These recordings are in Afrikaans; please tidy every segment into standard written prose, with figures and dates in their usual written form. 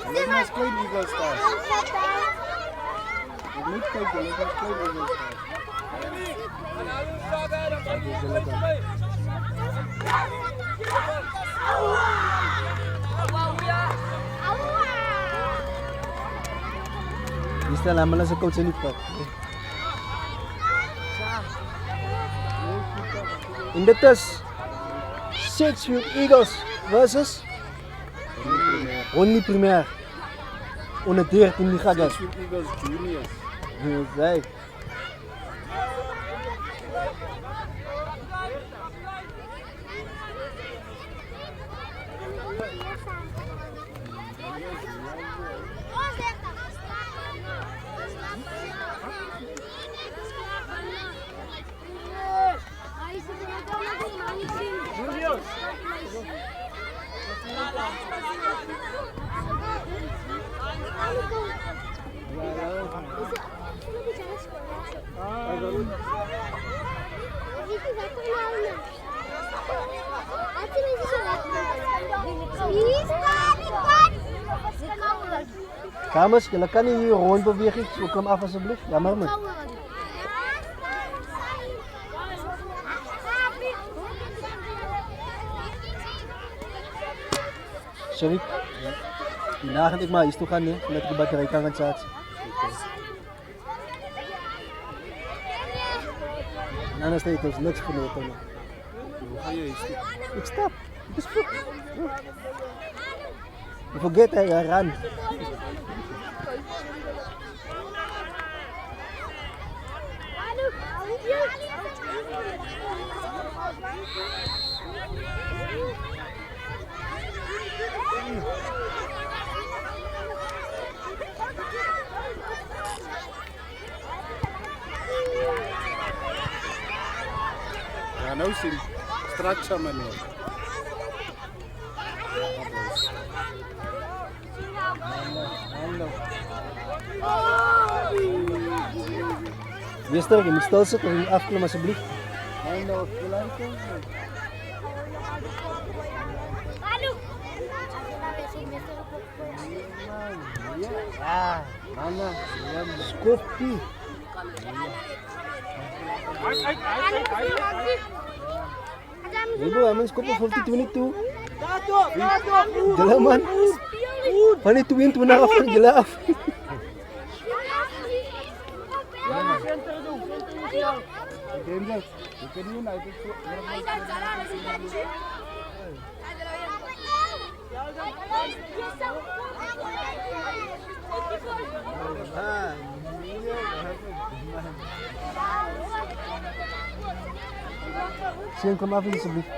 Alleen maar als klein Eagle Stars. Je moet kijken, alleen maar als klein Eagle Stars. Die stel naman lang sa coach sa lipat. In the test, Shakespeare Eagles versus Only Premier. Onder 13 die gaat dat. Shakespeare Eagles Juniors. Right. Kamers, julle kan nie hier rond beweeg nie. So kom af asseblief. Jammer man. Sorry. Hinahan ik maar, is toe gaan nie. Laat die battery kan gaan charge. En anders steeds ons niks genoten nie. Hoe ga je hier? Ik stap. Ik is vroeg. You forget I run. Ja, nou zien. Straks aan mijn neer. Meester, je moet stil zitten en afklimmen alsjeblieft. Hallo, gelijk komen. Ah, mana? Skopi. Ibu, aman skopi 40-22. Jala man. Pani tuwin tu na ka jala af. Dangerous. You can United. Siang kom af alsjeblieft.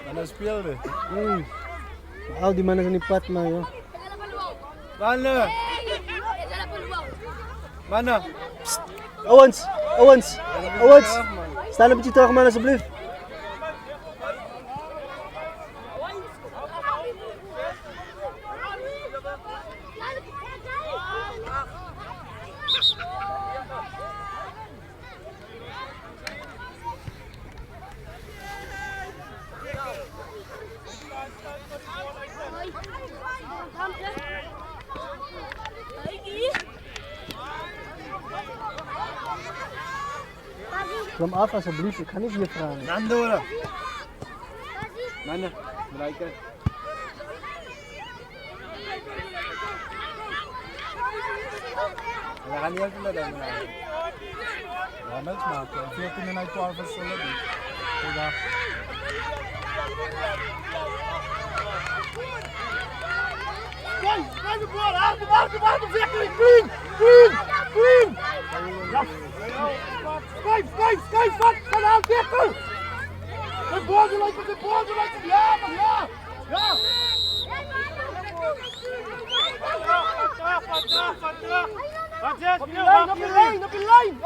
Mana speelde? Al di mana sa lipat ma yo. Mana? Mana? Owens, Owens, Owens. Staan op je terug man alsjeblieft. Kom af alsjeblieft, ik ga niet hier vragen. Nando. Mana? Mereka. Nakaniyan pula dah mana. Ramai semakin. Dia punya naik tu alfa lebih. Sudah. Guys, de bola, achter, Victor, Green. Skijf, wat, ga nou, Victor. De bola, ja, man, ja. Op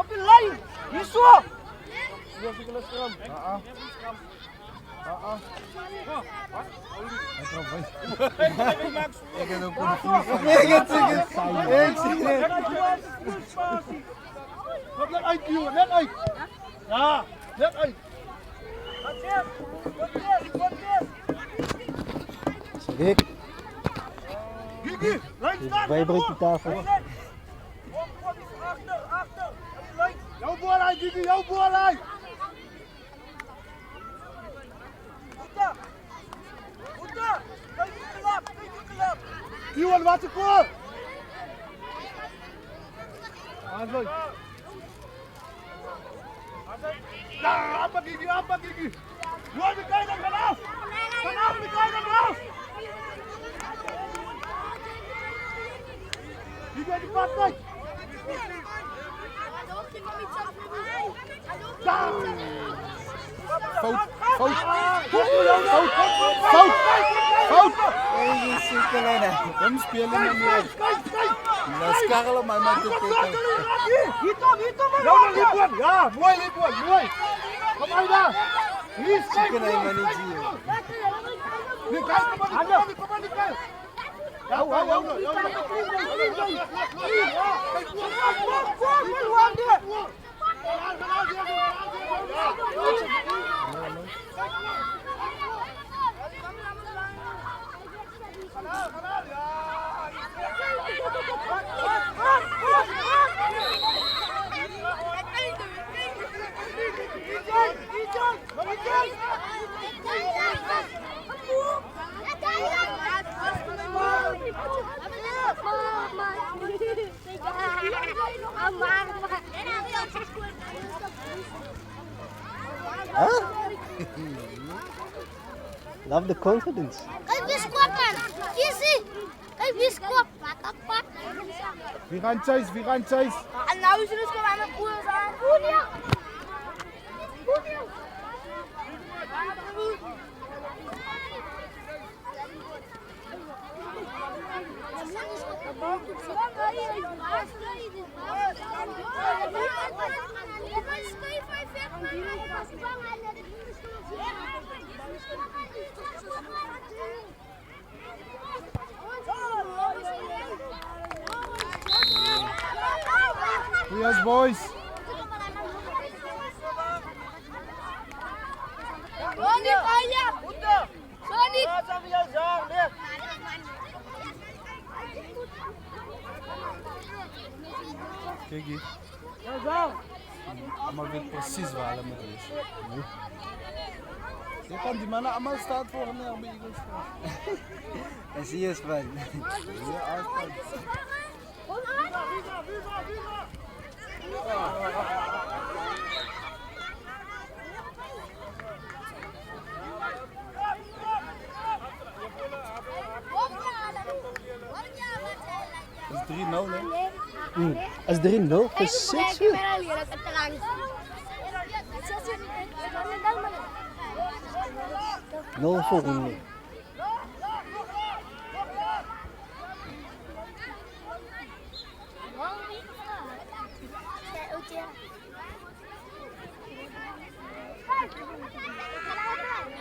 je lijn. Hier zo. Ja, ik wil eens net uit, jongen, net uit. Ja, net uit. Rick, Gigi, wij brengt die tafel. Achter. Jouw boel uit, Gigi, jouw boel uit. Iwan, wat is voor? Aanzoi. Ja, apa Gigi. Luar de kijk dan vanaf. Gigi uit de pas kijk. Fout. Hey, Sikalena. Hem spelen maar niet. Dat is Karel, maar met de peten. Ja, mooi Liepwan, mooi. Kom uit daar. Hier, Sikalena, maar niet zien. Nu kijk, kom maar niet kijk. Ja. Huh? Love the confidence. Kijk wie squat man. Kiesie. Kijk wie squat. Pak. Wie gaan chase? En nou is er dus gewoon een koers aan. Goeie. Yes, boys. Sonny, kaya. Sonny. Kijk hier. Allemaal weet precies waar we moeten zijn. Je kan die mannen allemaal staan voor een bij Eagles. En zie je eens van. Ja, uitstand. Dat is 3-0 hè? Dat is 3-0 voor 6 uur. Nul volgende.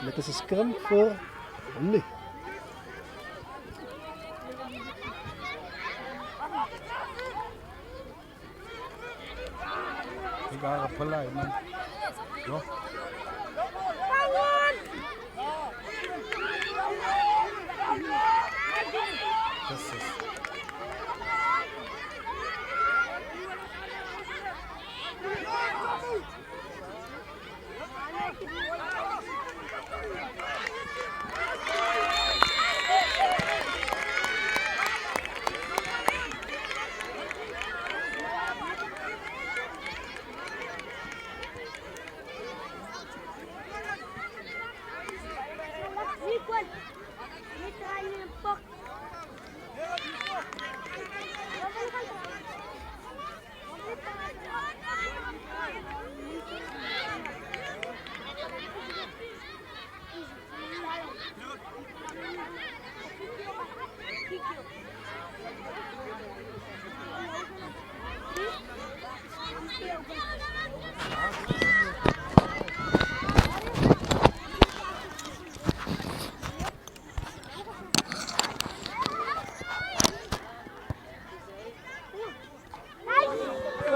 Dit is een scrum voor nu. Ik ga er pelai man. Ja. Precies.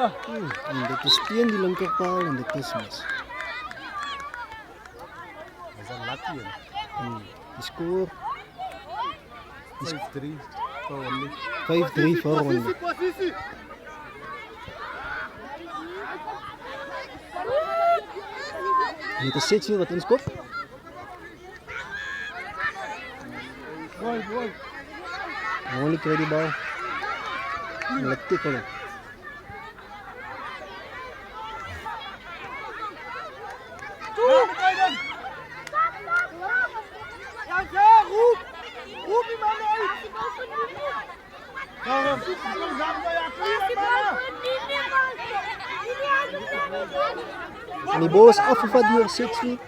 En dit is teen die linkerpaal en dit is mis. Is een lucky in. En die score 5-3 voor Wonderly. 5-3 voor Wonderly. Dit is Setsu wat inskop. Wonderly kry die bal. En hulle tikkel hom. En die bal is afgevat deur Setsu.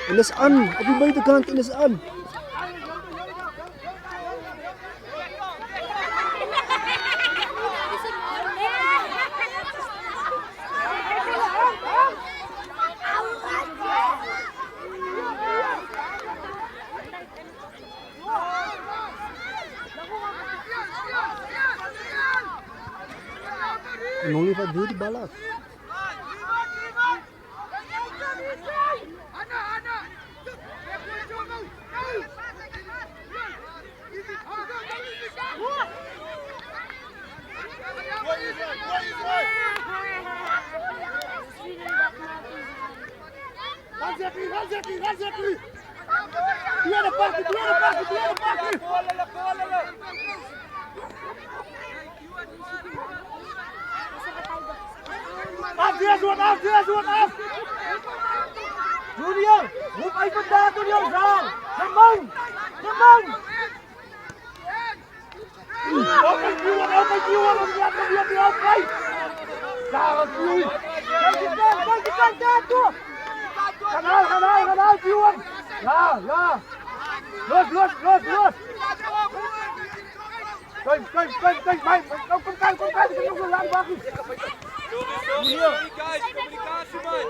En dis aan op die buitekant en dis aan. En Wonderly vat weer die bal af. Junior, roep uit vandaag door jou zaal. Jamang! Jamang! Op mijn duwen, laat me weer op die afvijf. Daar is Louis. Kijk die kant daartoe. Gaan uit, Johan. Ja. Los. Kijk, mij. Kom kijk, ik heb nog een lang bakje. Communicatie, man.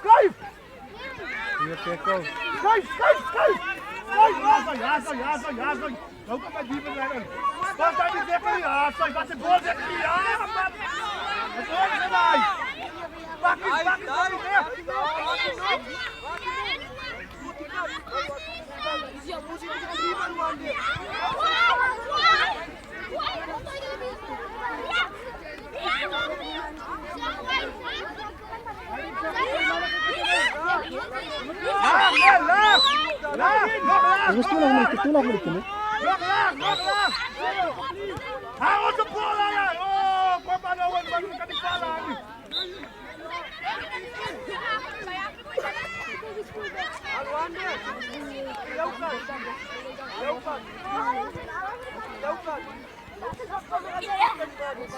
Schrijf! Hier, Kekko. Schrijf! Ja, zo. Loop op met die bedrijven. Wat zijn die zeggen? Ja, zo. Wat zijn goal zeggen? Ja, man. Het hoort erbij. Pak Terus tulang mo dito, Laag. Hou op de bal aan. Oh, kom aan, Owen, maar ik kan niet vallen.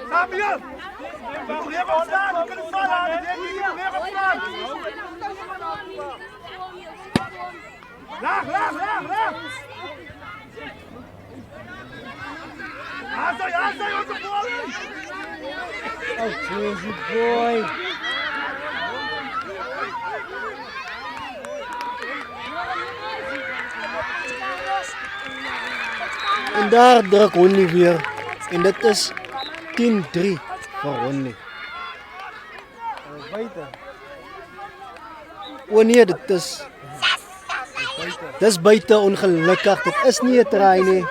Samuel! Leer op staan, we kunnen vallen. Leer op staan. Laag. Asai, op de bal. Oh, crazy boy. En daar druk Wonderly weer. En dit is 10-3 voor Wonderly. Buiten. O nee, dit is buite ongelukkig. Dit is nie 'n try nie.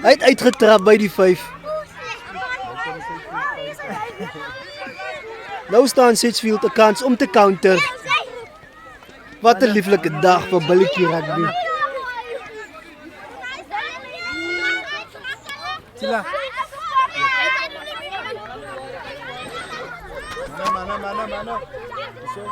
Hy het uitgetrap by die 5. Nou staan Sedgefield 'n kans om te counter. Wat 'n lieflike dag vir billetjie rugby. Sila. Mana. So.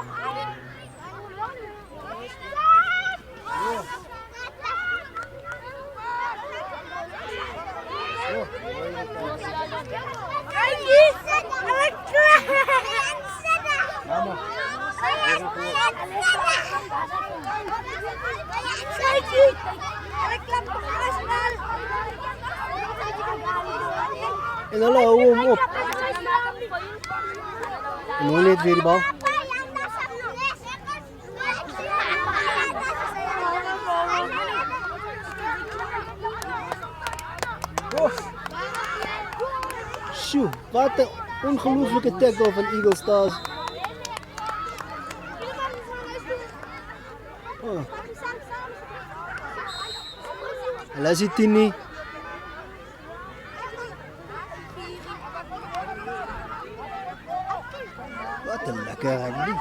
Mama. En hulle hou hom op. En hoe net weer die bal. Sjoe, wat 'n ongelooflike tackle van Eagle Stars. Oh. Hulle is die 10 nie. Wat 'n lekker rugby.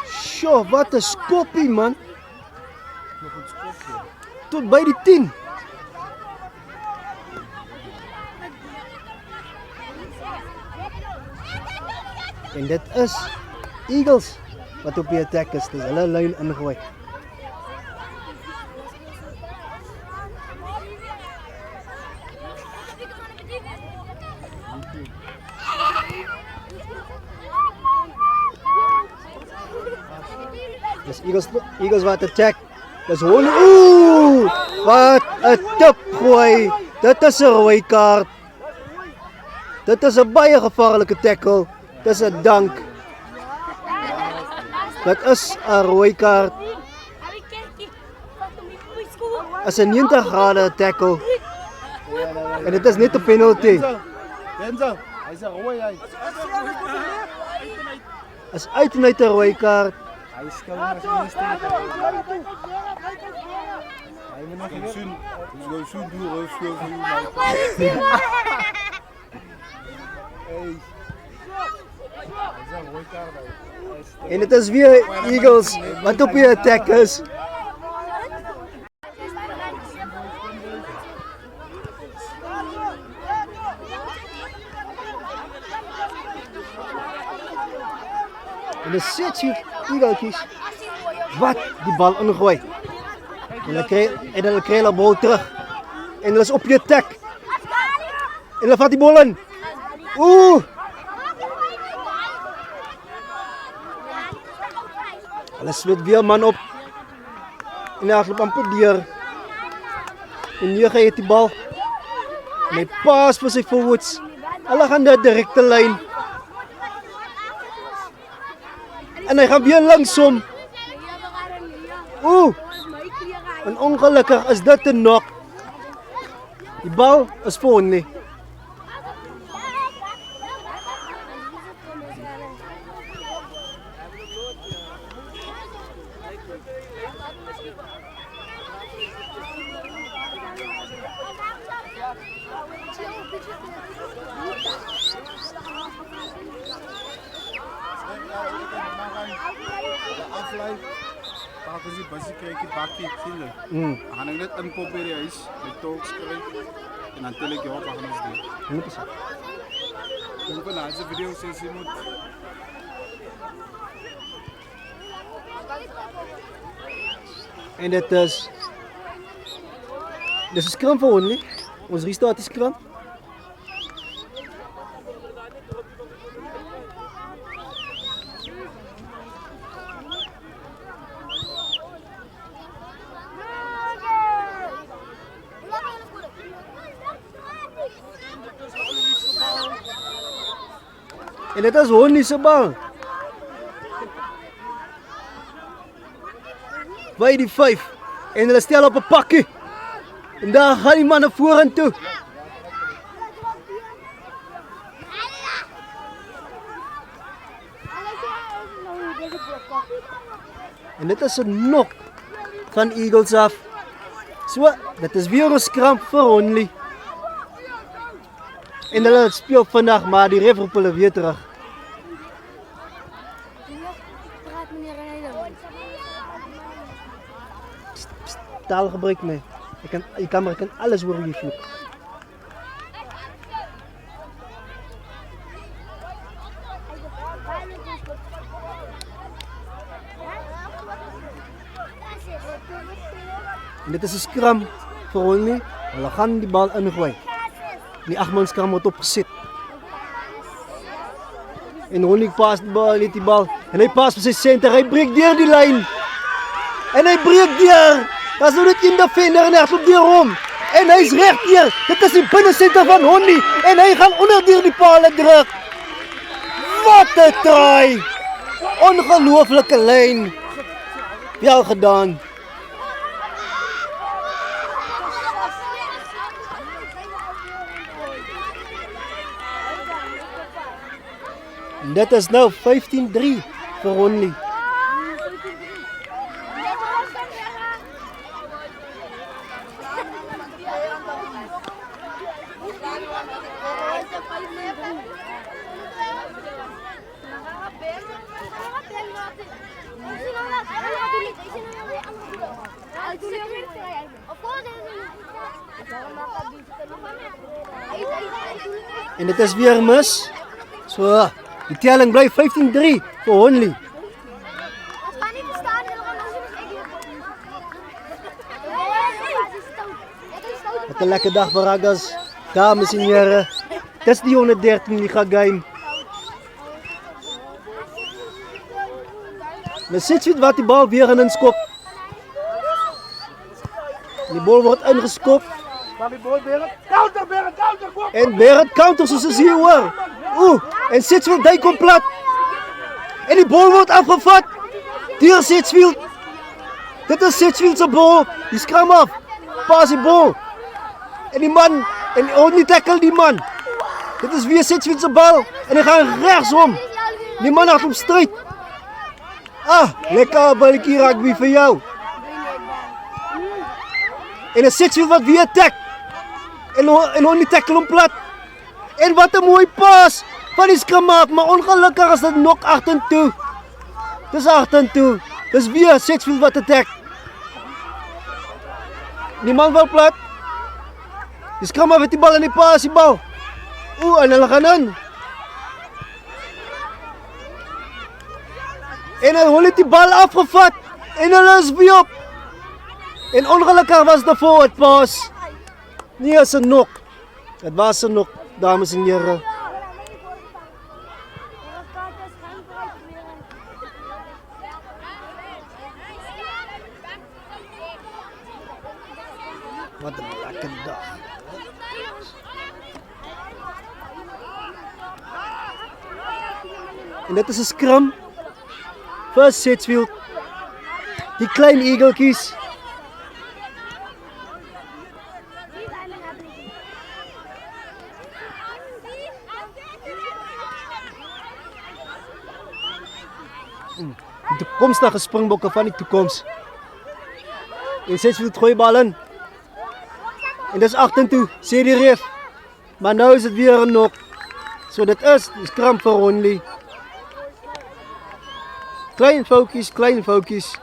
Sjoe, wat 'n skoppie man. Nog 'n skopje. Tot by die 10. En dit is Eagles wat op die attack is. Dis hulle lyn ingooi. Dis Eagles wat attack. Dis hol. Ooh! Wat 'n tip gooi. Dit is 'n rooi kaart. Dit is 'n baie gevaarlike tackle. Dis 'n dank. Dit is 'n rooi kaart. As 'n 90 grade tackle. En dit is net 'n penalty. Denzel. Hy sê rooi hy. As uit en uit 'n rooi kaart. Hy skou na sy eerste. Hy moet nog sien. Dis gou so deur speel vir jou. Hey. Dis 'n rooi kaart. En dit is weer Eagles wat op die attack is. En dis steeds hier Eagles wat die bal ingooi. En hulle kry hulle bal terug. En hulle is op die attack. En hulle vat die bal in. Ooh! Hulle swet weer man op. En hy hardloop amper deur. En hier het die bal. En hy pas vir sy forwards. Hulle gaan daar direkte lyn. En hy gaan weer langsom. Ooh! En ongelukkig is dit 'n knock. Die bal is vir hom nie. Aflei. Pak as die busie kry ek die bakkie sien jy. Gaan ek net inpop by die huis, my talks kry en dan tel ek jou op aan ons doen. 100%. Ek wil nou 'n video sessie moet. En dit is dis 'n skram vir hom nie. Ons restart die skram. En dit is Honnie se bal. By die 5. En hulle stel op 'n pakkie. En daar gaan die man na vorentoe. En dit is 'n knock van Eagles af. So, dit is weer 'n skramp vir Honnie. En hulle speel vandag, maar die ref roep hulle weer terug. Praat meneer Nederland. Taal gebruik mee. Je camera kan alles horen je vloek. En dit is een scrum voor Honley. Hulle gaan die bal ingooi. Die 8-man scrum wordt opgezet. En Honley paast die bal, liet die bal. En hij paast voor zijn center. Hij breekt door die lijn. En hij breekt door. Dat is nog niet in de defender en hij gaat op die rom. En hij is recht hier. Dit is die binnencenter van Honley. En hij gaat onder die palen terug. Wat een try. Ongelooflijke lijn. Wel gedaan. En dit is nou 15-3 voor Honley. En dit is weer mis. So, die telling blijft 15-3 voor Honley. Wat een lekker dag voor Ragas. Dames en heren. Het is die 113 Liga game. Men ziet wat die bal weer in een skop. Die bal wordt ingeskopt. En Berend counter zoals ze hier hoor. En Sitsfield die komt plat. En die bal wordt afgevat. Door Sitsfield. Dit is Sitsfield's bal. Die scrum af. Pas die bal. En die man. En Honley tackle die man. Dit is weer Sitsfield's bal. En die gaan rechtsom. Die man gaat op strijd. Lekker balletjie rugby vir jou. En dan Sitsfield wat weer attack. En Honley tackle hom plat. En wat een mooi pas van die scrum af. Maar ongelukkig is dit nog 8-2. Dis 8-2. Dis weer Sitsfield wat attack. Die man wel plat. Die scrum af met die bal en die pas die bal. En hulle gaan in. En dan Honley die bal afgevat. En hulle is weer op. En ongelukkig was de forward pass. Nie is een nok. Het was een nok, dames en heren. Wat een lekker dag. En dit is een scrum vir Sitsfield. Die klein eageltjies. Die toekomstige springbokke van die toekoms. En Sitsfield gooi bal in. En dis 8-2, sê die ref. Maar nou is dit weer een nok. So dit is die scrum vir Honley. Klein foutjies, klein foutjies.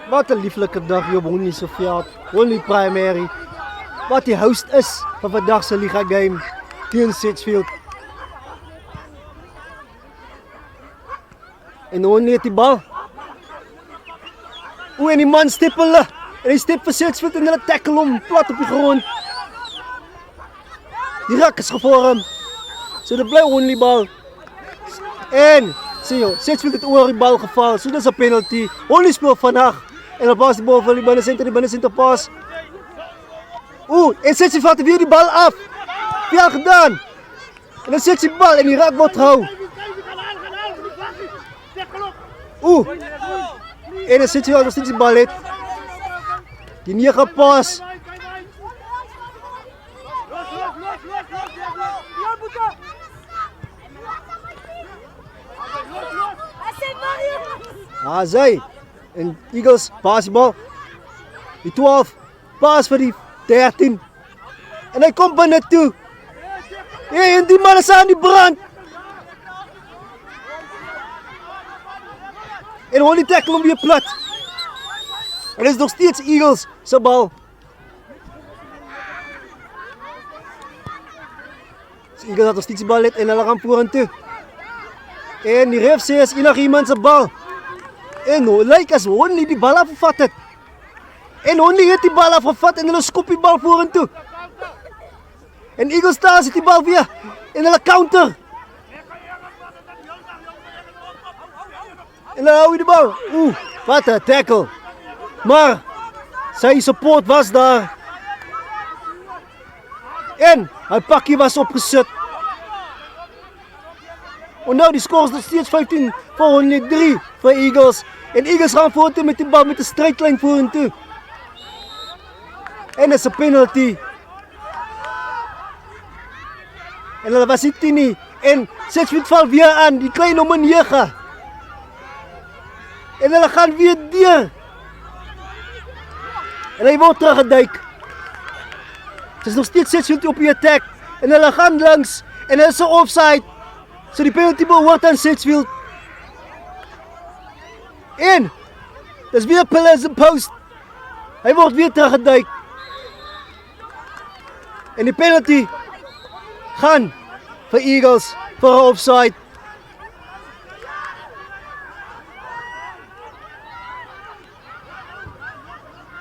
Wat een lieflijke dag hier op Honley se veld. Honley Primary. Wat die host is van vandag se Liga game teen Sitsfield. En Honley het die bal. En die man step hulle. En hy step vir Sitsfield en hulle tackle hom plat op die grond. Die rak is gevorm. So dit bly Honley bal. En sien jy, Sitsfield het oor die bal geval. So dis 'n penalty. Honley speel vandag. En dan pas die bal van die binnensenter pas. En Sitsfield vat weer die bal af. Veel gedaan. En dan sit die bal en die rak word gehou. En dan sit jy nog steeds die bal het. Die 9 pas. Sy. En Eagles pas die bal. Die 12 pas vir die 13. En hy kom binne toe. En die man is aan die brand. En Holly tackle hom weer plat. En dit is nog steeds Eagles se bal. Die Eagles het nog steeds die bal net en hulle gaan vorentoe. En die ref sê is enigiemand se bal. En lyk as Holly die bal afgevat het. En Holly het die bal afgevat en hulle skop die bal vorentoe. En Eagles Stars het die bal weer en hulle counter. En dan hou hy die bal. Wat 'n tackle. Maar sy support was daar. En hy pakkie was opgesit. En nou die score is nog steeds 15 vir 103 vir Eagles. En Eagles gaan vorentoe met die bal met 'n strydlyn vorentoe. En dis 'n penalty. En hulle was nie 10 nie. En Sedgefield val weer aan, die klein nommer 9. En hulle gaan weer deur. En hy word teruggeduik. Het is nog steeds Sedgefield op die attack. En hulle gaan langs. En hulle is 'n offside. So die penalty behoort aan Sedgefield. En dis weer Pillars en Post. Hy word weer teruggeduik. En die penalty gaan vir Eagles vir 'n offside.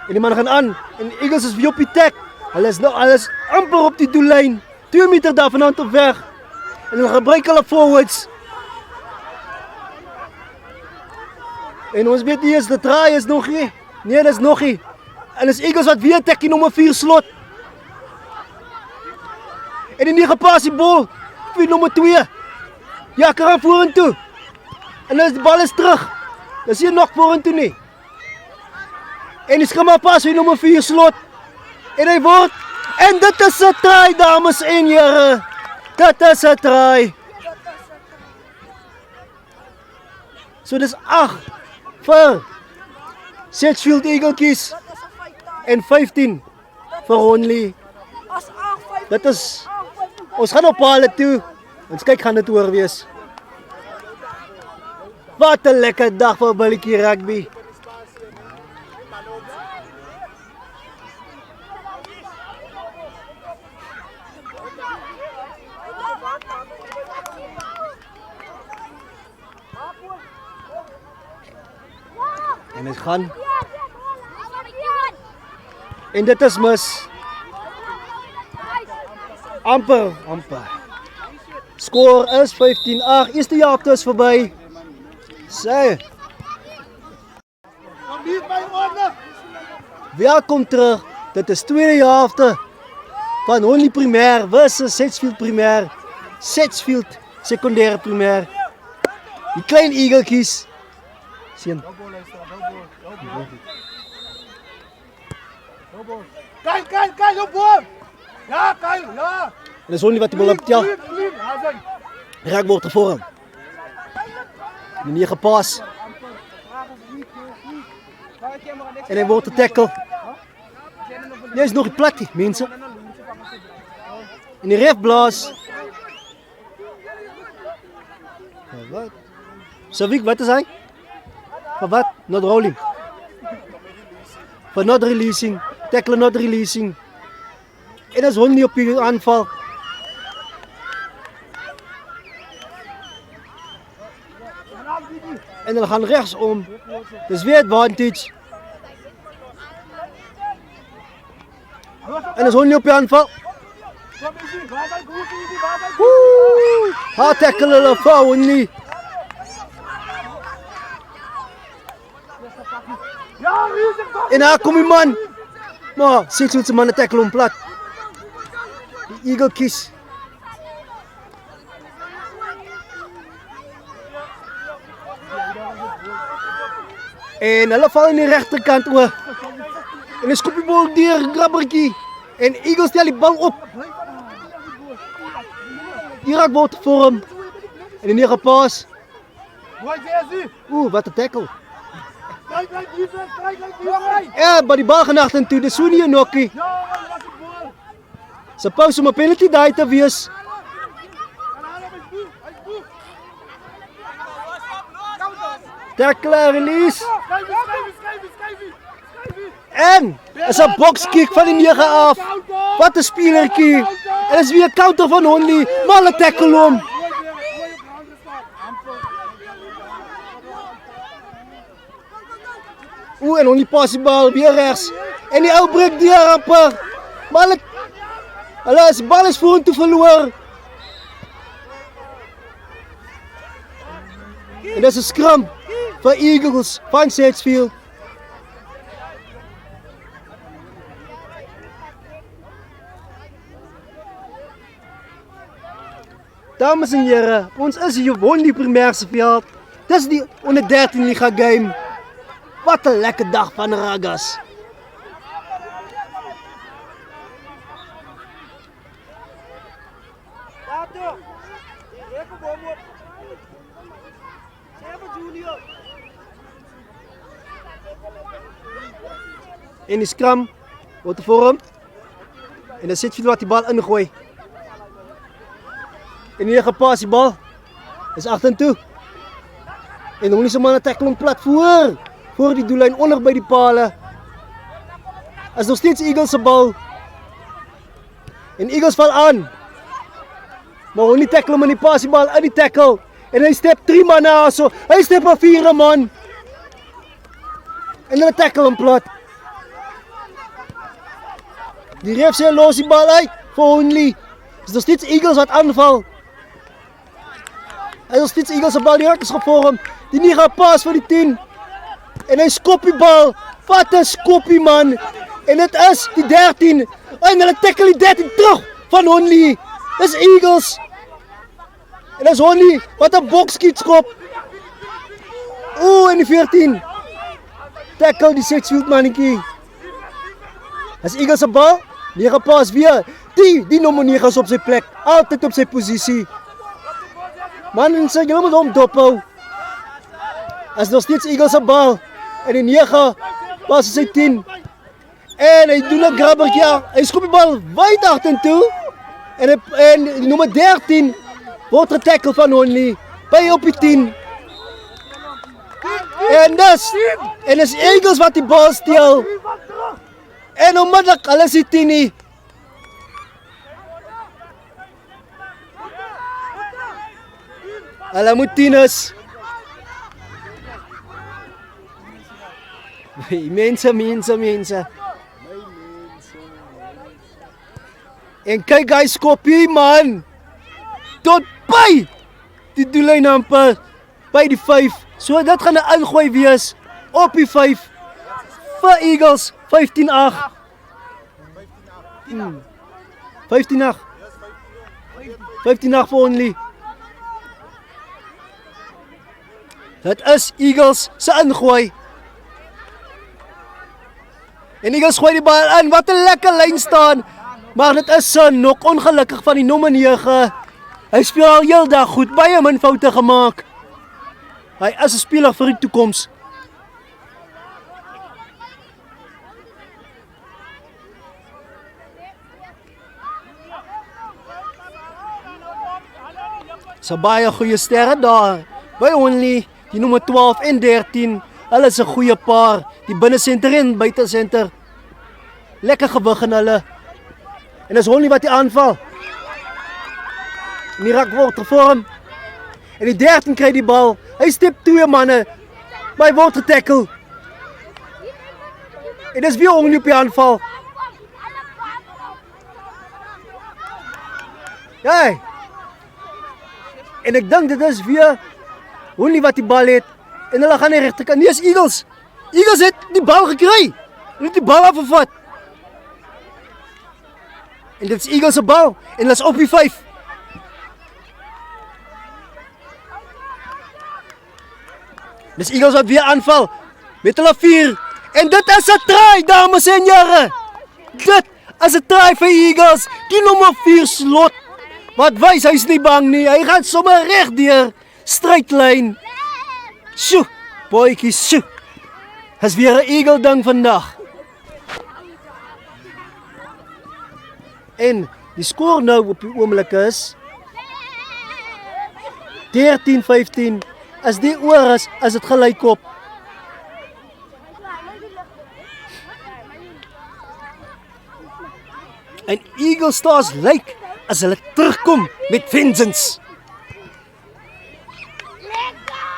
En die man gaan aan. En die Eagles is weer op die tack. Hulle is amper op die doellyn. 2 meter daarvandaan op weg. En hulle gebruik hulle forwards. En ons weet nie eens die try is nog nie. Nee, dis nog nie. En dis Eagles wat weer tekkie nommer 4 slot. En die 9 pas die bal vir nommer 2. Ja, kan vorentoe. En dan is die bal is terug. Dis nie nog vorentoe nie. En die skema pas vir nommer 4 slot. En hy word. En dit is 'n try, dames en here. Dit is 'n try. So dis 8 vir Sedgefield Eagletjies en 15 vir Honley. Dit is, ons gaan op paal toe. Ons kyk gaan dit oor wees. Wat 'n lekker dag vir billetjie rugby. En dit gaan. En dit is mis. Amper. Score is 15-8. Eerste helfte is verby. Sê. Welkom terug. Dit is tweede helfte van Honley Primêr versus Sedgefield Primêr. Sedgefield sekondêre Primêr. Die klein eageltjies. Sien. Kyle, op boor! Ja, Kyle, ja! En dis Honley wat die bal optel. Raak word gevorm. Die 9 pas. En hy word getackle. Nee, is nog die platie, mense. En die ref blaas. Wat? Savik, wat is hy? For wat? Not rolling. For not releasing. Tackle not releasing. En is Honley op die aanval. En hulle gaan rechtsom. Dis weer advantage. En is Honley op die aanval. Hard tackle hulle vir Honley. En daar kom die man. Maar Sedgefield se manne tackle hom plat. Die Eagle kies. En hulle val in die regterkant oor. En hy skop die bal deur, grabbertjie. En Eagles stel die bal op. Irak word vorm. En die 9 pas. Wat 'n tackle. Ja, maar die bal genacht en toe, dis so nie 'n nokkie. Suppose om 'n penalty daai te wees. Tackle release. En is 'n box kick van die 9 af. Wat 'n spelertjie. En is weer 'n counter van Honley. Maar hulle tackle hom. En Honley pas die bal weer regs. En die ou breek deur amper. Maar hulle is bal is vorentoe verloor. En dis 'n scrum vir Eagles van Sedgefield. Dames en here, ons is hier op Honley Primêre veld. Dis die onder 13 liga game. Wat 'n lekker dag van Ragas. En die scrum word gevorm. En dan Sedgefield wat die bal ingooi. En hier gepas die bal. Is agtertoe. En Honley se manne tackle hom plat voor die doellyn onder by die pale. Is nog steeds Eagles se bal. En Eagles val aan. Maar Honley tackle hom in die pas die bal uit die tackle. En hy step 3 man na so. Hy step 'n 4 man. En hulle tackle hom plat. Die ref sê los die bal uit vir Honley. Is nog steeds Eagles wat aanval. Hy is nog steeds Eagles se bal die is gevorm. Die 9 pas vir die 10. En hy skop die bal. Wat 'n skoppie man. En dit is die 13. En hulle tackle die 13 terug van Honley. Dis Eagles. En dis Honley wat 'n bokskiet skop. En die 14. Tackle die Sedgefield mannetjie. Dis Eagles se bal. 9 pas weer. Die nommer 9 is op sy plek. Altyd op sy posisie. Man, en sy jy moet hom dophou. As nog steeds Eagles se bal. En die 9 pas sy 10. En hy doen 'n grabbertjie. Hy skop die bal wyd agtertoe. En die nommer 13 word getackle van Honley by op die 10. En dis Eagles wat die bal steel. En onmiddellik hulle is die 10 nie. Hulle moet 10 is. Mense. En kyk hy skop hier man. Tot by die doellyn amper by die 5. So dit gaan 'n ingooi wees op die 5 vir Eagles 15-8. 15-8. 15-8 vir Honley. Dit is Eagles se ingooi. En Eagles gooi die bal in. Wat 'n lekker lyn staan. Maar dit is so nok ongelukkig van die nommer 9. Hy speel al heeldag goed, baie min foute gemaak. Hy is 'n speler vir die toekoms. So baie goeie sterre daar by Honley, die nommer 12 en 13. Hulle is 'n goeie paar, die binnesenter en buitesenter. Lekker gewig in hulle. En dis Honley wat die aanval. En die rak word gevorm. En die 13 kry die bal. Hy step 2 manne. Maar hy word getackle. En dis weer Honley op die aanval. Hey. En ek dink dit is weer Honley wat die bal het. En hulle gaan nie regterkant. Nee, is Eagles. Eagles het die bal gekry. Hulle het die bal afgevat. En dit is Eagles se bal. En hulle is op die 5. Dis Eagles wat weer aanval. Met hulle 4. En dit is 'n try, dames en here. Dit is 'n try vir Eagles. Die nommer 4 slot. Wat wys hy's nie bang nie. Hy gaan sommer reg deur strydlyn. Sjoe, boetjies, sjoe. Is weer 'n Eagle ding vandag. En Die skoor nou op die oomblik is 13-15. As die oor is dit gelykop. En Eagle Stars lyk as hulle terugkom met vengeance.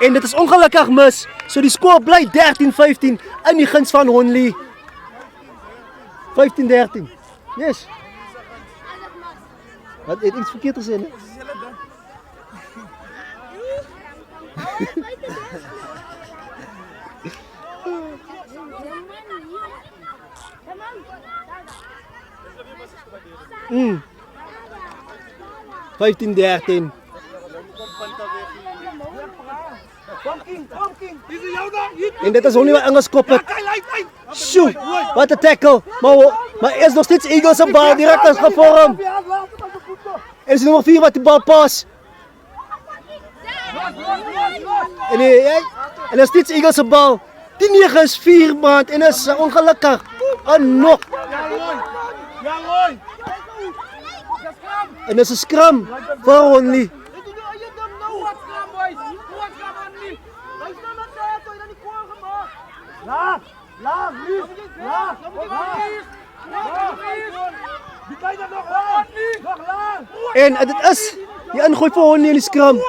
En dit is ongelukkig mis. So die skoor bly 13-15 in die guns van Honley. 15-13. Yes. Wat het iets verkeerd gesê, né? Mm. 15-13. En dit is Honley wat ingeskop het. Sjoe, wat 'n tackle. Maar is nog steeds Eagles se bal direk as gevorm. En is nommer 4 wat die bal pas. En is steeds Eagles se bal. Die 9 is 4 maand en is ongelukkig. Nog. En dis 'n scrum vir Honley. En dit is die ingooi vir Honley in die scrum.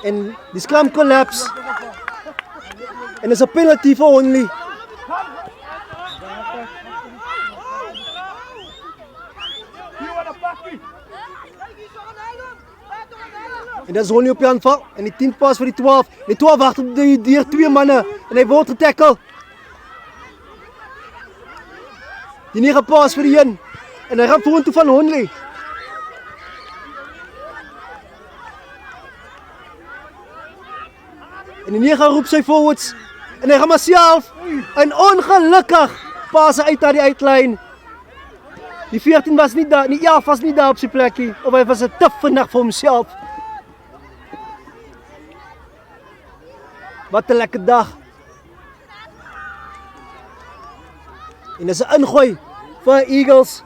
En die scrum collapse. En dis 'n penalty vir Honley. En dis Honley op die aanval en die 10 pas vir die 12. Die 12 wag op deur 2 manne en hy word getackle. Die 9 pas vir die 1 en hy gaan vorentoe van Honley. En die 9 roep sy forwards en hy gaan maar self en ongelukkig pas hy uit na die uitlyn. Die 14 was nie daar, die 11 was nie daar op sy plekkie of hy was te vinnig vir homself. Wat 'n lekker dag. En dis 'n ingooi vir Eagles.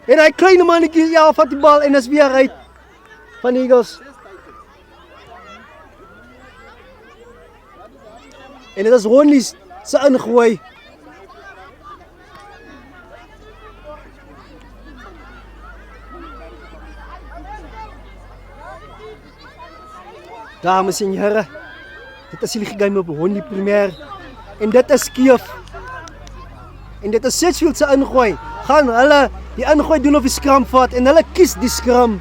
En hy kleine mannetjie vat die bal en is weer uit van Eagles. En dit is Honley se ingooi. Dames en here, dit is die game op Honley Premier. En dit is skief. En dit is Sedgefield se ingooi. Gaan hulle die ingooi doen of die scrum vat en hulle kies die scrum.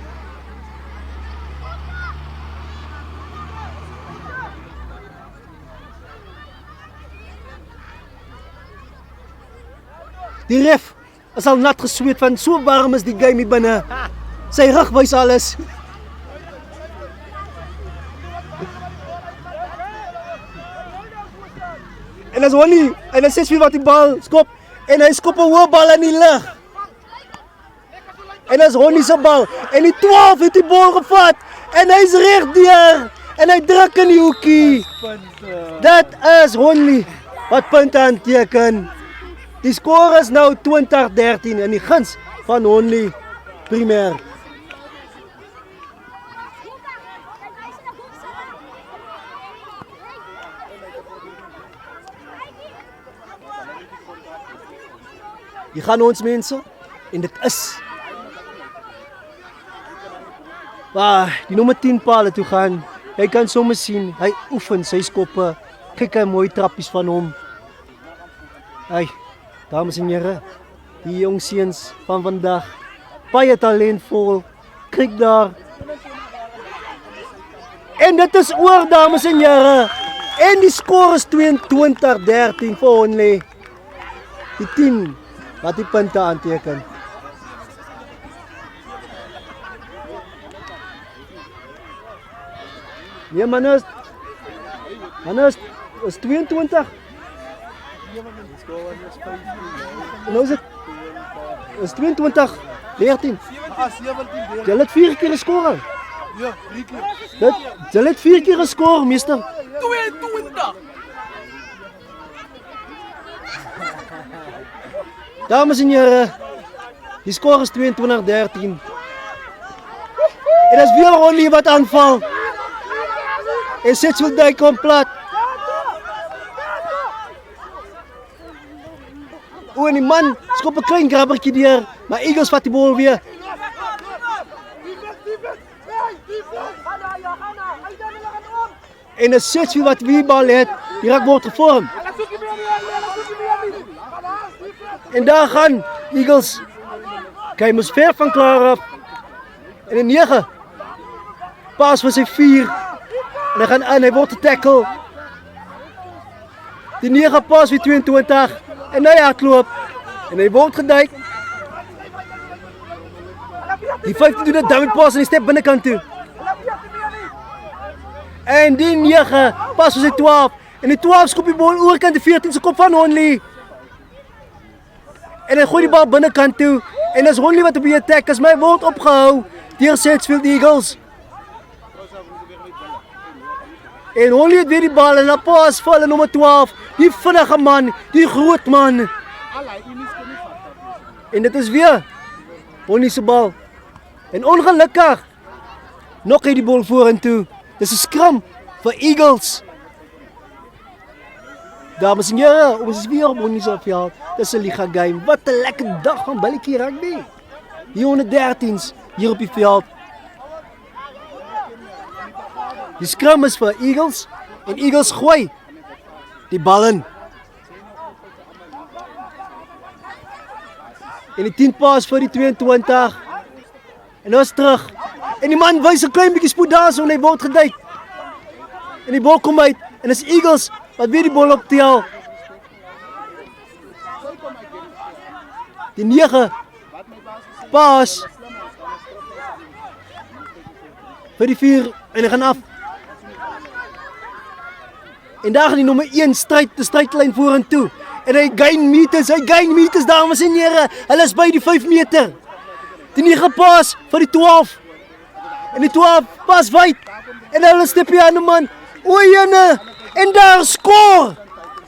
Die ref is al nat gesweet van so warm is die game hier binne. Sy rug wys alles. En as Honley, en dan sê wat die bal skop en hy skop 'n hoë bal in die lug. En as Honley se bal en die 12 het die bal gevat en hy's reg deur en hy druk in die hoekie. Dit is Honley wat punte aanteken. Die skor is nou 20-13 in die guns van Honley Premier. Hier gaan ons mense en dit is die nommer 10 paal toe gaan. Jy kan sommer sien, hy oefen sy skoppe. Kyk hy mooi trappies van hom. Hey, dames en here, die jong seuns van vandag, baie talentvol. Kyk daar. En dit is oor, dames en here. En die skor is 22-13 vir Honley. Die 10 wat die punte aanteken. Nee, manus is 22. Nou is het is 22-13. Jy het 4 keer geskor. Ja, 3 keer. Jy het 4 keer geskor, meester. 22. Dames en heren, die score is 22-13. En dat is weer Only wat aanval. En Sedgefield komt plat. En die man skop een klein grabbertje deur, maar Eagles vat die bal weer. En 'n Sedgefield wat wie bal het, die raak word gevorm. En daar gaan Eagles. Kijk, moest ver van klaar af. En een 9. Paas van zijn 4. En hij gaat aan, hij wordt getackeld. Die 9 paas weer 22. En hij hardloopt. En hij wordt gedijkt. Die 15 doet dat damage paas en hij step binnenkant toe. En die 9 paas van zijn 12. En die 12 skop die bal oorkant de 14 se kop van Honley. En hij gooit die bal binnenkant toe. En dat is Honley wat op die attack is, maar hij wordt opgehouden door Sedgefield Eagles. En Honley het weer die bal en dan paas vallen nummer 12. Die vinnige man, die groot man. En dit is weer Honley se bal. En ongelukkig nok hy die bal vorentoe. Dis 'n scrum vir Eagles. Dames en heren, ons is weer op Honley se veld. Dis 'n liga game. Wat 'n lekker dag van billetjie rugby. Die onder 13s hier op die veld. Die scrum is vir Eagles en Eagles gooi die bal in. En die 10 paas vir die 22. En nou is terug. En die man wys 'n klein bietjie spoed daar so en hy word geduik. En die bal kom uit en dis Eagles wat weer die bal optel. Die 9 paas vir die 4 en hy gaan af. En daar gaan die nommer 1 stryd, die strydlyn vorentoe. En hy gain meters, dames en here. Hulle is by die 5 meter. Die 9 paas vir die 12. En die 12 pas wyd. En hulle step hier aan die man. O jene. En daar score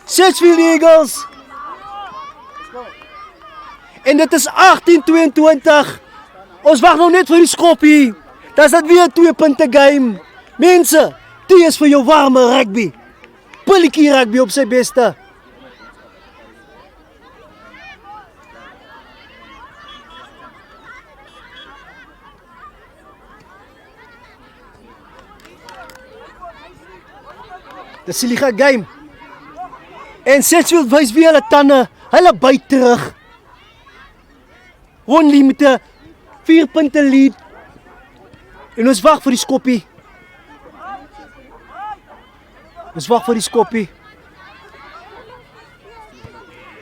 Sedgefield Eagles. En dit is 18-22. Ons wag nou net vir die skoppie. Dat is dat weer 2 punte game. Mense, dit is vir jou warme rugby. Pilletjie rugby op sy beste. Dis die liga game. En Sedgefield wys weer hulle tande. Hulle byt terug. Honley met 'n 4 punte lead. En ons wag vir die skoppie. Ons wag vir die skoppie.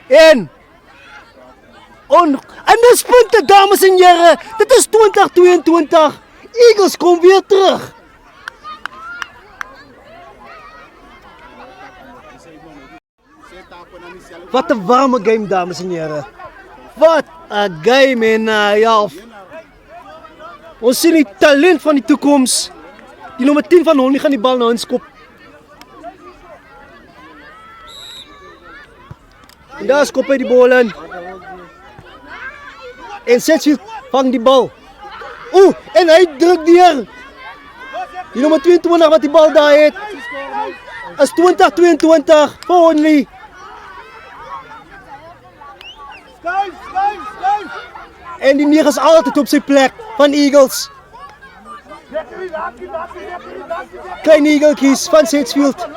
En dis punte, dames en here. Dit is 20-22. Eagles kom weer terug. Wat 'n warme game, dames en here. Wat 'n game en ja. Ons sien die talent van die toekoms. Die nommer 10 van Honley gaan die bal nou inskop. En daar skop hy die bal in. En Sedgefield vang die bal. En hy druk deur. Die nommer 22 wat die bal daar het. Is 20-22 vir Honley. En die 9 is altyd op sy plek van Eagles. Klein Eaglekies van Sedgefield.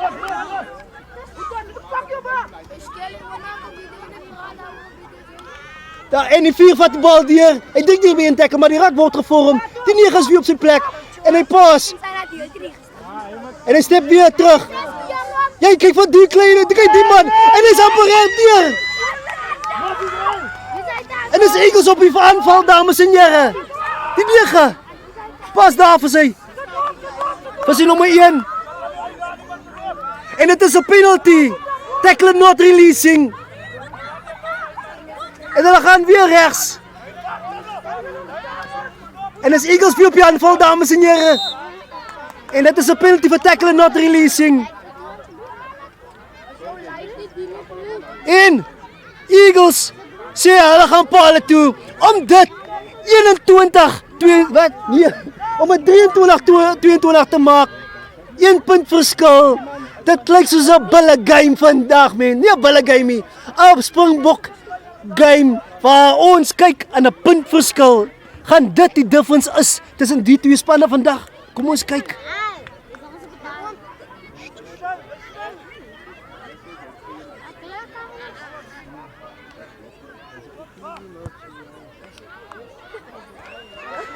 Daar en die 4 vat die bal deur. Hy dink nie by 'n tackle, maar die rak word gevorm. Die 9 is weer op sy plek en hy paas. En hy step weer terug. Jy kyk van die kleine, kyk die man en hy's amper deur. En dis Eagles op die aanval, dames en here. Die 9 pas daar vir sy nommer 1. En dit is 'n penalty. Tackle not releasing. En hulle gaan weer regs. En dis Eagles weer op die aanval, dames en here. En dit is 'n penalty vir tackle not releasing. En Eagles sê hulle gaan paal toe om dit 23-22 te maak. 1 punt verskil. Dit lyk soos 'n bulle game vandag, man. Nie 'n bulle game nie. 'n Springbok game waar ons kyk aan 'n punt verskil. Gaan dit die difference is tussen die twee spanne vandag? Kom ons kyk.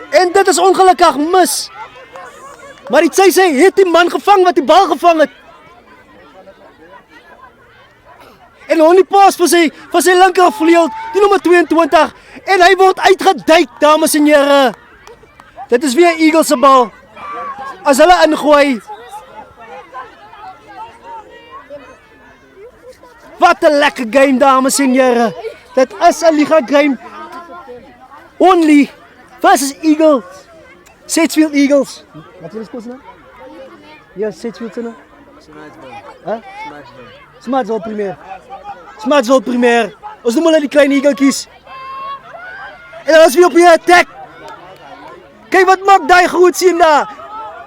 En dit is ongelukkig mis. Maar die sy het die man gevang wat die bal gevang het. En hom die pas vir sy linker vleuel, die nommer 22 en hy word uitgeduik, dames en here. Dit is weer Eagles se bal. As hulle ingooi. Wat 'n lekker game, dames en here. Dit is 'n liga game. Only versus Eagles. Sedgefield Eagles. Wat wil jy spesifiek nou? Ja, Sedgefield se nou. Hè? Smartsville primair. Smartsville primair. Ons noem hulle die klein eageltjies. En dan is weer op die attack. Kyk wat maak daai groot seun daar.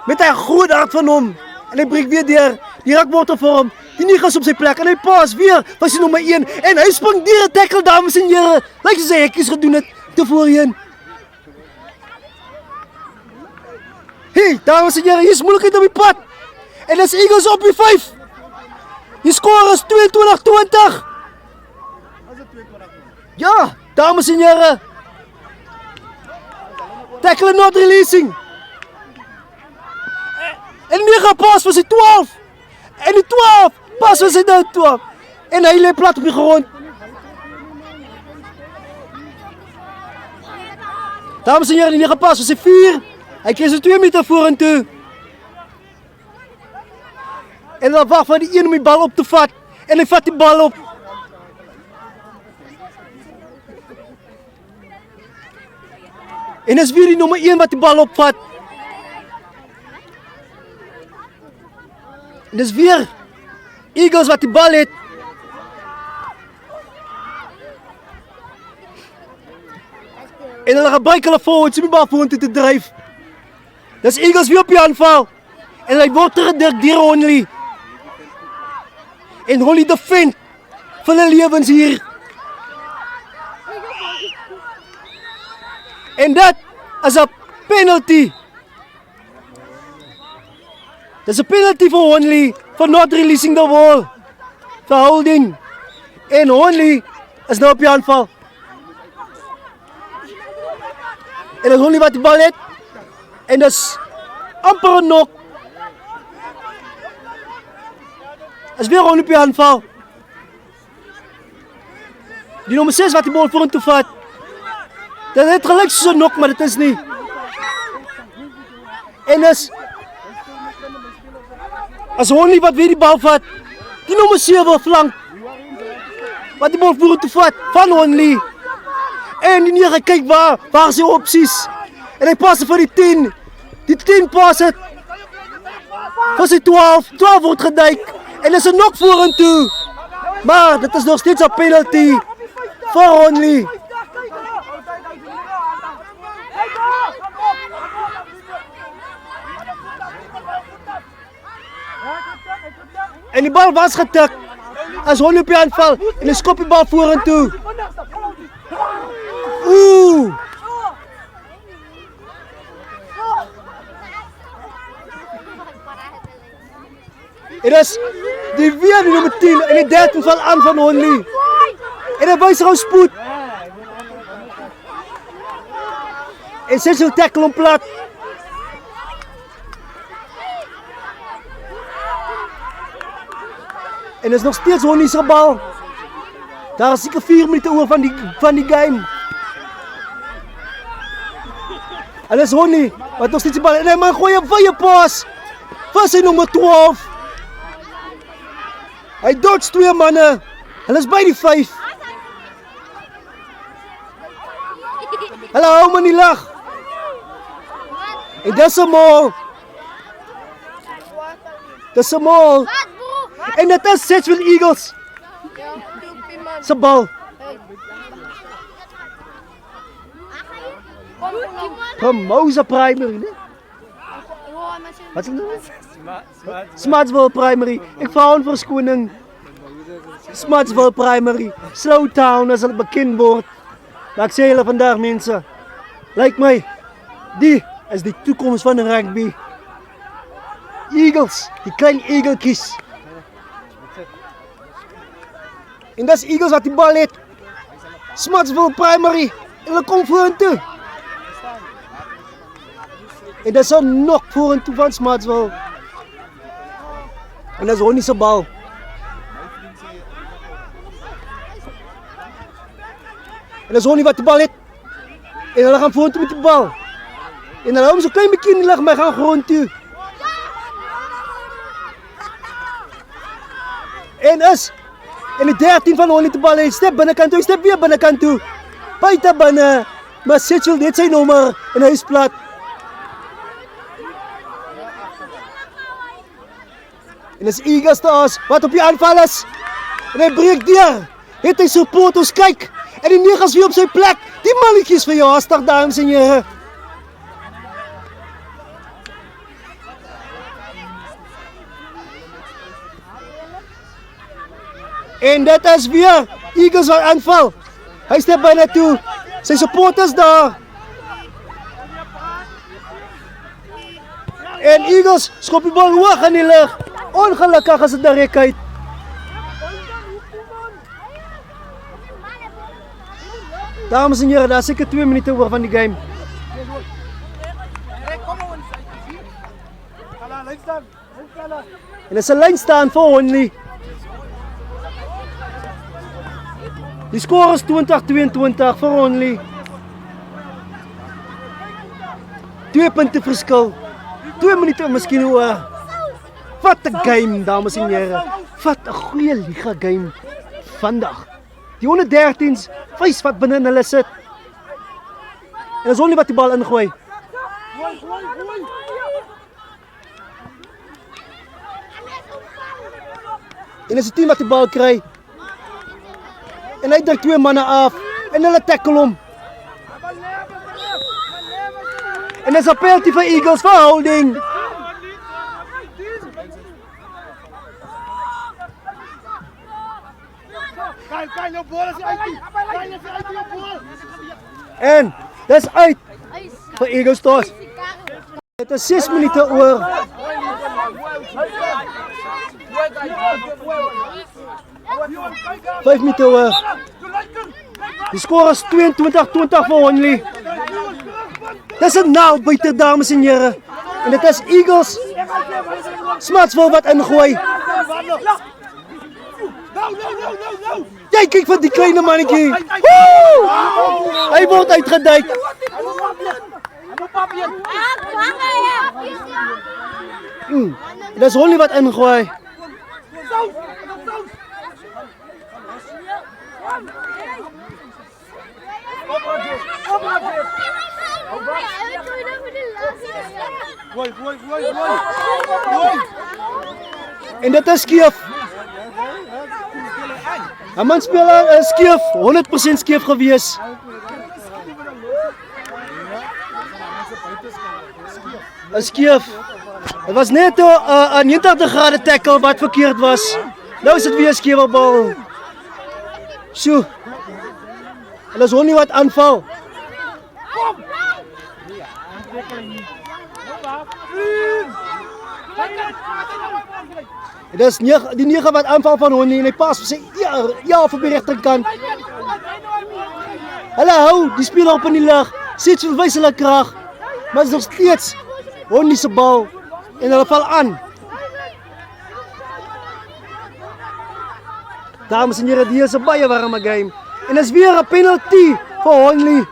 Met hy groot hart van hom. En hy breek weer deur. Die rak word vir hom. Die nie gas op sy plek. En hy pas weer. Was hy nommer 1. En hy spring deur 'n tackle, dames en here. Lyk soos hy hekkies gedoen het te voorheen. Hey, dames en here, hier is moeilikheid op die pad. En dis Eagles op die 5. Die score is 22-20. Ja, dames en here. Tackle not releasing. En 9 pas was hy 12. En die 12 pas was hy nou 12. En hy lê plat op die grond. Dames en here, die 9 pas was hy 4. Hy kry so 2 meter vorentoe. En dan wag van die een om die bal op te vat. En hy vat die bal op. En dis weer die nommer 1 wat die bal opvat. En dis weer Eagles wat die bal het. En hulle gebruik hulle forwards om die bal vorentoe te dryf. Dis Eagles weer op die aanval. En hy word teruggedruk deur Honley. En Honley defend vir hulle lewens hier. En dit is 'n penalty. Dis 'n penalty vir Honley for not releasing the ball. For holding. En Honley is nou op die aanval. En dis Honley wat die bal het. En dis amper 'n knock. Is weer Honley op die aanval. Die nommer 6 wat die bal vorentoe vat. Dit het gelyk soos 'n knock, maar dit is nie. En is Honley wat weer die bal vat. Die nommer 7 flank. Wat die bal vorentoe vat van Honley. En die 9 kyk waar is die opsies. En hy pas vir die 10. Die 10 pas het. Was hy 12. 12 word geduik. En is 'n knock vorentoe. Maar dit is nog steeds 'n penalty vir Honley. En die bal was getik. As Honley op die aanval. En hy skop die bal vorentoe. Ooh. En is die weer die nommer 10 en die 13 val aan van Honley. En hy wys gou spoed. En sy sal tackle hom plat. En is nog steeds Honley se bal. Daar is seker 4 minute oor van die game. En is Honley wat nog steeds die bal. En hy maar gooi 'n wye pas. Vir sy nommer 12. Hy dodge 2 manne. Hulle is by die 5. Hulle hou maar nie lag. En dis 'n maal. Dis 'n maal. En dit is Sedgefield Eagles. Se bal. Promosa Primary, né? Wat is het nou? Smutsville Primary. Ik vraag een verskoning. Smutsville Primary. Slowtown as het bekend wordt. Maar ik zeg jullie vandaag mensen. Lijkt mij. Die is de toekomst van de rugby. Eagles. Die kleine eageltjes. En dat is Eagles wat die bal heeft. Smutsville Primary. En dan komt voor hen toe. En dat is een nok voor hen toe van Smutsville. En dat is gewoon niet zijn bal. En dat is gewoon niet wat de bal heeft. En dan gaan voor hen toe met de bal. En dan houden we zo'n klein beetje in de leg, maar gaan gewoon toe. En is. En de 13 van Holly de bal heeft. Step binnenkant toe, step weer binnenkant toe. Buiten binnen. Maar Sitchell dit zijn nummer. En hij is plat. En dat is Eagles thuis, wat op je aanval is. En hij breekt neer. Heeft hij supporters, kijk. En die negers weer op zijn plek. Die mannetjes van jou, hastig dames en heren. En dat is weer Eagles wat aanval. Hij staat bijna toe. Zijn supporters daar. En Eagles schop die bal hoog in die lucht. Ongelukkig als het daar rek uit. Dames en heren, daar is zeker 2 minuten over van die game. En er is een lijn staan voor Honley. Die score is 20-22 voor Honley. 2 punten verschil. 2 minuten misschien hoor. Wat een game, dames en heren. Wat een goeie liga game vandag. Die 113's, vijs wat binnen hulle sit. En dat is only wat die bal ingooi. En dat is die team wat die bal krijgt. En hij druk 2 mannen af. En hulle tackle hom. En dat is een penalty van Eagles voor holding. En dat is uit voor Eagles thuis. Het is 6 minuten oor. Vijf minuten oor. De score is 22-20 voor Honley. Dat is een naaldbijter, dames en heren. En het is Eagles. Smutsville wat ingooi. Jij kijkt van die kleine mannetje. Woe! Hij wordt uitgeduikt. Dat is Honley wat ingooi. En dat is skeef. Een manspeler is skeef, 100% skeef geweest. Een skeef. Het was net een 90 graden tackle wat verkeerd was. Nou is het weer een skeef bal. Zo. En dat is Honley wat aanval. En dat is die 9 wat aanval van Honley en hij pas vir sy ja op die rechterkant. Hulle hou die speler op in die lug. Sitchell wys hulle krag. Maar het is nog steeds Honley se bal en hulle val aan. Dames en heren, die is een baie warme game. En dat is weer een penalty voor Honley.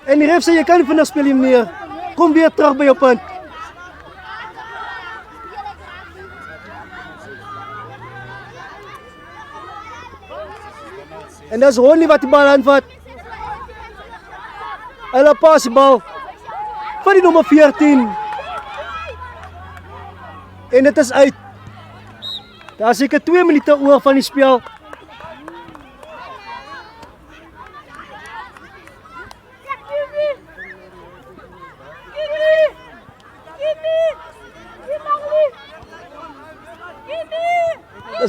En die ref sê, jy kan nie vandag speel nie meer. Kom weer terug by jou punt. En dat is Honley wat die bal aanvat. Hulle pas die bal van die nummer 14. En dit is uit. Daar is seker 2 minute oor van die spel.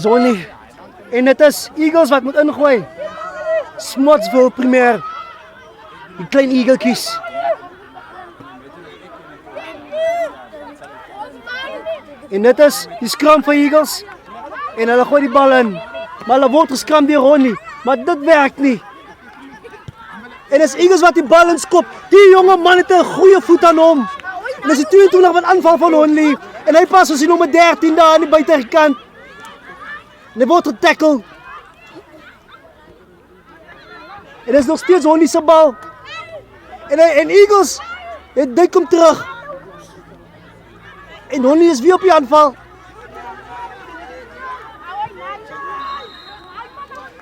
is Honnie. En dit is Eagles wat moet ingooi. Smutsville premier. Die klein eageltjies. En dit is die scrum vir Eagles. En hulle gooi die bal in. Maar hulle word geskram deur Honnie. Maar dit werk nie. En dis Eagles wat die bal inskop. Die jonge man het 'n goeie voet aan hom. En dis die 22 wat aanval van Honnie. En hy pas as die nommer 13 daar aan die buitekant. En hy word getackle. En dis nog steeds Honnie se bal. En Eagles, het duik hom terug. En Honnie is weer op die aanval.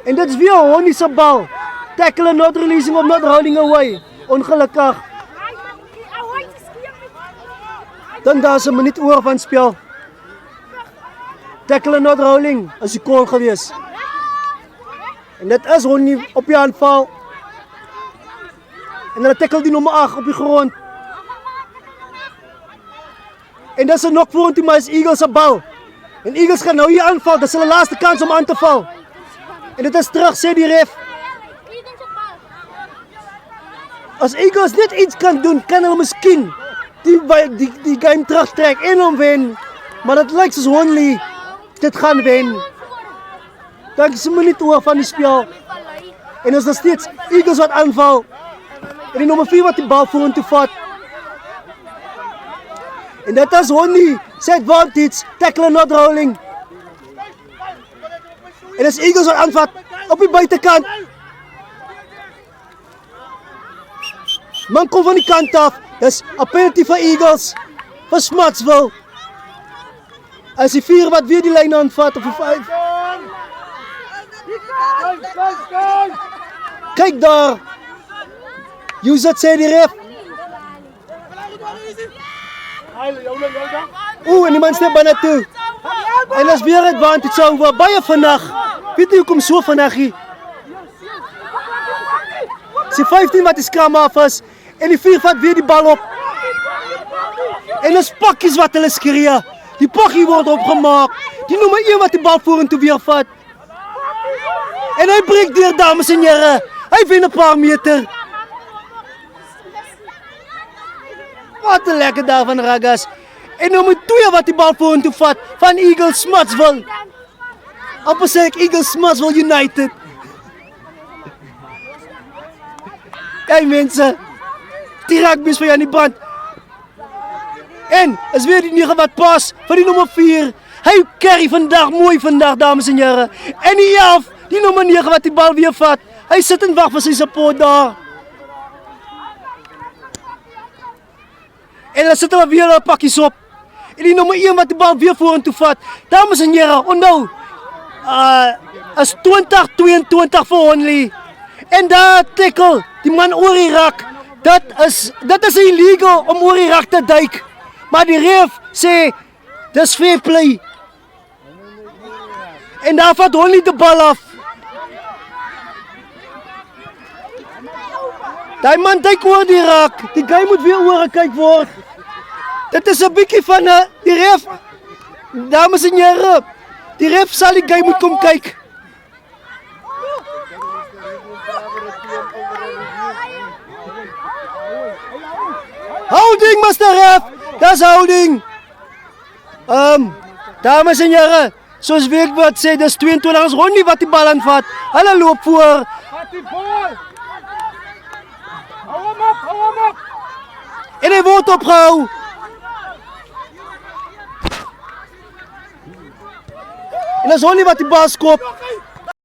En dit is weer Honnie se bal. Tackle and not releasing of not holding away. Ongelukkig. Dan daar is 'n minuut oor van spel. Tackle and not rolling is die call gewees. En dit is Honnie op die aanval. En hulle tackle die nommer 8 op die grond. En dis 'n knock vorentoe, maar is Eagles se bal. En Eagles gaan nou hier aanval, dis hulle laaste kans om aan te val. En dit is terug, sê die ref. As Eagles net iets kan doen, kan hulle miskien die game terugtrek en hom wen. Maar dit lyk soos Honnie dit gaan wen. Daar is 'n minuut oor van die spel. En is nog steeds Eagles wat aanval. En die nommer 4 wat die bal vorentoe vat. En dit is Honnie, sy advantage, tackle and not rolling. En dis Eagles wat aanvat op die buitekant. Man kom van die kant af. Dis 'n penalty vir Eagles. Vir Smutsville. As die 4 wat weer die lyn aanvat op die 5. Kyk daar. Use sê die ref. En die man stap binne toe. En is weer advantage over. Baie vinnig. Weet jy hoekom so vinnig hier? Die 15 wat die skram af is. En die 4 vat weer die bal op. En is pakkies wat hulle skree. Die pakkie word opgemaak. Die nommer 1 wat die bal vorentoe weer vat. En hy breek deur, dames en here. Hy wen 'n paar meter. Wat 'n lekker dag van Ragas. En nommer 2 wat die bal vorentoe vat van Eagles Smutsville. Amper sê ek Eagles Smutsville United. Hey mense. Die rugby is vir jou aan die brand. En is weer die 9 wat pas vir die nommer 4. Hy carry vandag, mooi vandag, dames en here. En die 11, die nommer 9 wat die bal weer vat. Hy sit en wag vir sy support daar. En hulle sit hulle weer hulle pakkies op. En die nommer 1 wat die bal weer vorentoe vat. Dames en here, onthou. Is 20-22 vir Honnie. En daar tackle die man oor die rak. Dit is illegal om oor die rak te duik. Maar die ref sê, dis fair play. En daar vat Honnie die bal af. Die man duik oor die rak. Die guy moet weer oor gekyk word. Dit is 'n bietjie van die ref. Dames en here, die ref sal die guy moet kom kyk. Holding, Mr. Ref. Dis holding. Dames en here, soos weet wat sê, dis 22 is Honnie wat die bal aanvat. Hulle loop voor. Vat die bal. Hou hom op. En hy word opgehou. En dis Honnie wat die bal skop.